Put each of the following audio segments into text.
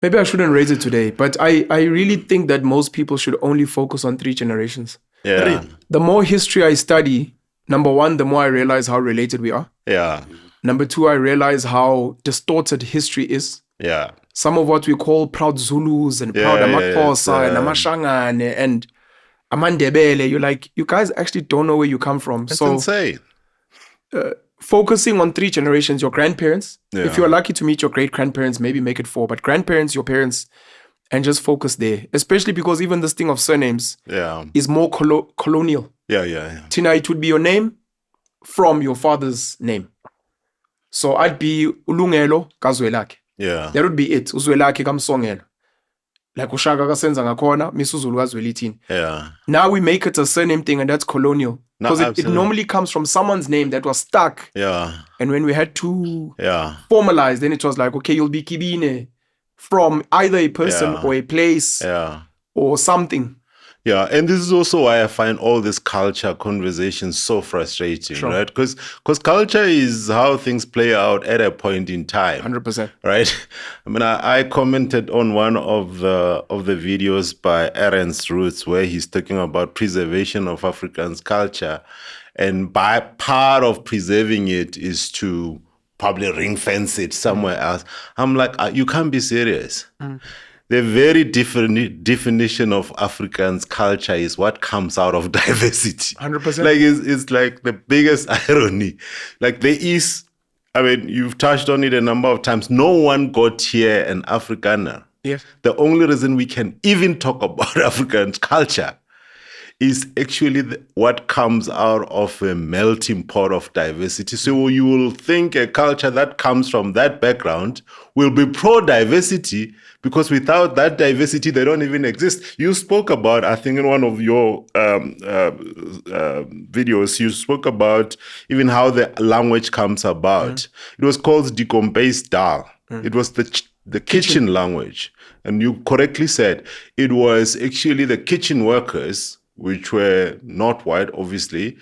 Maybe I shouldn't raise it today, but I really think that most people should only focus on 3 generations. Yeah. The more history I study, number one, the more I realize how related we are. Yeah. Number two, I realize how distorted history is. Yeah. Some of what we call proud Zulus and proud Amaxhosa and Amashangane and Amandebele, you're like, you guys actually don't know where you come from. That's insane. Focusing on 3 generations, your grandparents. Yeah. If you're lucky to meet your great-grandparents, maybe make it 4. But grandparents, your parents, and just focus there. Especially because even this thing of surnames is more colonial. Yeah. Tina, it would be your name from your father's name. So I'd be Ulungelo Kazwelake. Yeah. That would be it. Uzwelake Kamsongelo. Like Ushaka Kasenza Ngakona, Misuzulu Kazwelitin. Yeah. Now we make it a surname thing, and that's colonial. Because it normally comes from someone's name that was stuck. Yeah. And when we had to formalize, then it was like, okay, you'll be Kibine from either a person or a place or something. Yeah, and this is also why I find all this culture conversations so frustrating, right? Because culture is how things play out at a point in time. 100%. Right? I mean, I commented on one of the videos by Aaron's Roots where he's talking about preservation of Afrikaans culture. And by part of preserving it is to probably ring fence it somewhere else. I'm like, you can't be serious. The very different definition of Afrikaans culture is what comes out of diversity. 100%. Like it's like the biggest irony. Like there is, I mean, you've touched on it a number of times. No one got here an Afrikaner. Yes. The only reason we can even talk about Afrikaans culture is actually what comes out of a melting pot of diversity. So you will think a culture that comes from that background will be pro-diversity because without that diversity, they don't even exist. You spoke about, I think in one of your videos, you spoke about even how the language comes about. It was called Dikompase Dal. It was the kitchen language. And you correctly said it was actually the kitchen workers, which were not white, obviously,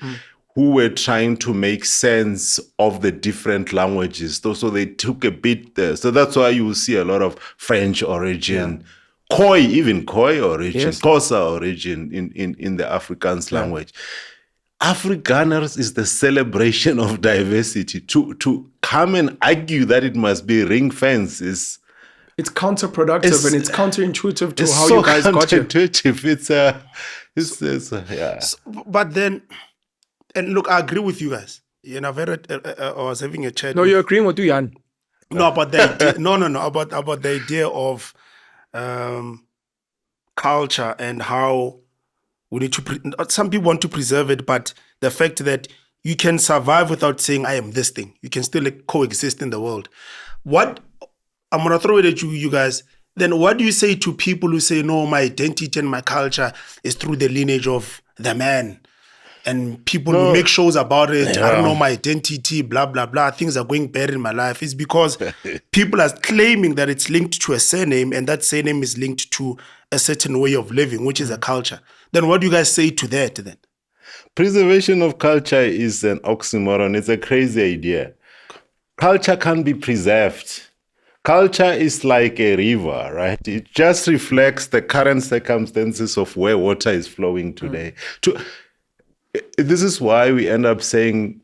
who were trying to make sense of the different languages. So they took a bit there. So that's why you will see a lot of French origin, Khoi origin, Xhosa origin in the Afrikaans language. Afrikaners is the celebration of diversity. To come and argue that it must be ring fence is... It's counterproductive and it's counterintuitive to how you guys got here. But then, and look, I agree with you guys. You know, I was having a chat. No, you're agreeing with you, Jan. No, about the idea, about the idea of culture and how we need to. Some people want to preserve it, but the fact that you can survive without saying I am this thing, you can still coexist in the world. What I'm gonna throw it at you guys. Then what do you say to people who say, no, my identity and my culture is through the lineage of the man? And people who make shows about it, I don't know my identity, blah, blah, blah. Things are going bad in my life. It's because people are claiming that it's linked to a surname and that surname is linked to a certain way of living, which is a culture. Then what do you guys say to that then? Preservation of culture is an oxymoron. It's a crazy idea. Culture can be preserved. Culture is like a river, right? It just reflects the current circumstances of where water is flowing today. This is why we end up saying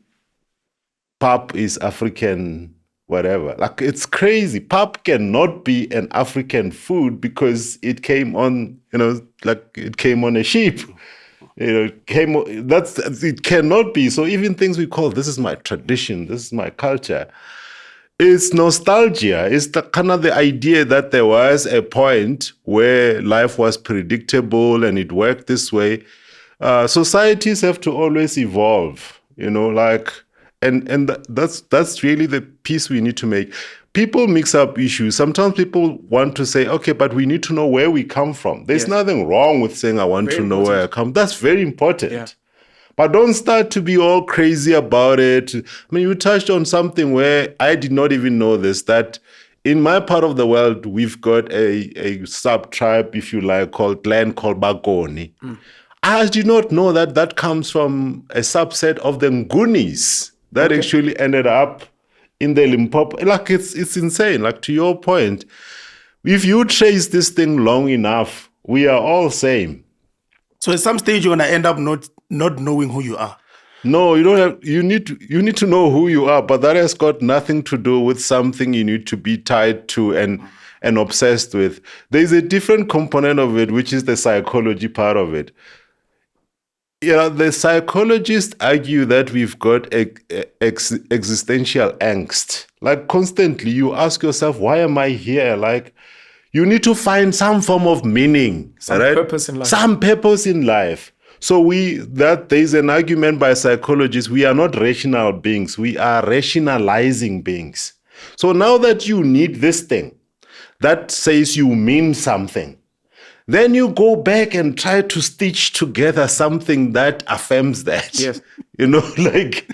pap is African, whatever. Like, it's crazy. Pap cannot be an African food because it came on, it came on a sheep. It cannot be. So even things we call, this is my tradition, this is my culture, it's nostalgia. It's the kind of the idea that there was a point where life was predictable and it worked this way. Societies have to always evolve, and that's really the piece we need to make. People mix up issues. Sometimes people want to say, okay, but we need to know where we come from. There's nothing wrong with saying I want to know where I come. That's very important. Yeah. But don't start to be all crazy about it. I mean, you touched on something where I did not even know this, that in my part of the world, we've got a sub-tribe, if you like, called Bakoni. I did not know that comes from a subset of the Ngunis that actually ended up in the Limpopo. Like, it's insane. Like, to your point, If you trace this thing long enough, we are all same. So at some stage, you're going to end up not knowing who you are. No, you don't have. You need to know who you are, but that has got nothing to do with something you need to be tied to and obsessed with. There's a different component of it, which is the psychology part of it. The psychologists argue that we've got existential angst. Like constantly, you ask yourself, "Why am I here?" Like, you need to find some form of meaning, Some purpose in life. Some purpose in life. So there's an argument by psychologists, we are not rational beings, we are rationalizing beings. So now that you need this thing that says you mean something, then you go back and try to stitch together something that affirms that. Yes. Like,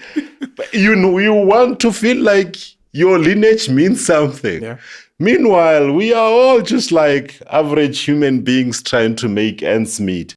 you want to feel like your lineage means something. Yeah. Meanwhile, we are all just like average human beings trying to make ends meet.